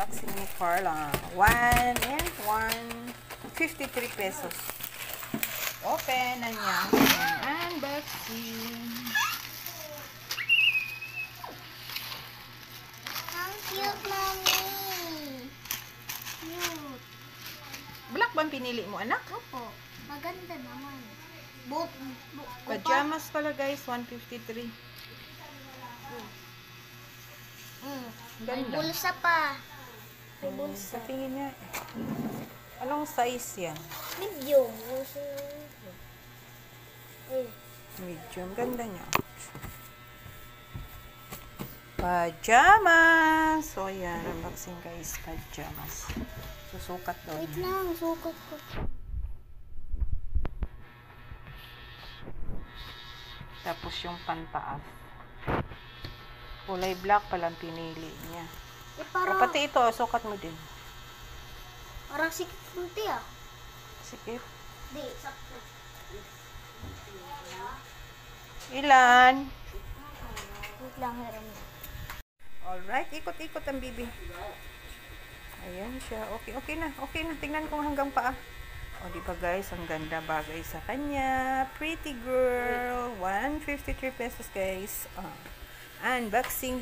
unboxing ni Carla. 153 pesos. Open na niya. Unboxing. Ang cute, Mommy. Cute. Black ba ang pinili mo, anak? Opo. Maganda naman. Pajamas pala guys, 153. May Ganda. bulsa pa. May bulsa. Sa tingin niya. Anong size yan? Medium. Medium. Ganda niya. Pajamas. So, yan. Unboxing guys. Pajamas. Susukat doon. Wait lang. Sukat ko. Tapos yung pantaas. Kulay black palang pinili niya. Eh, Pati ito, sukat mo din. Parang sikunti ah. Sige. Di, sakto. Ilan? Wait lang, hiram na. Alright, ikot-ikot ang bibi. Ayan siya. Okay na. Tingnan ko hanggang paa. O, di ba guys, ang ganda bagay sa kanya. Pretty girl. 153 pesos guys. Unboxing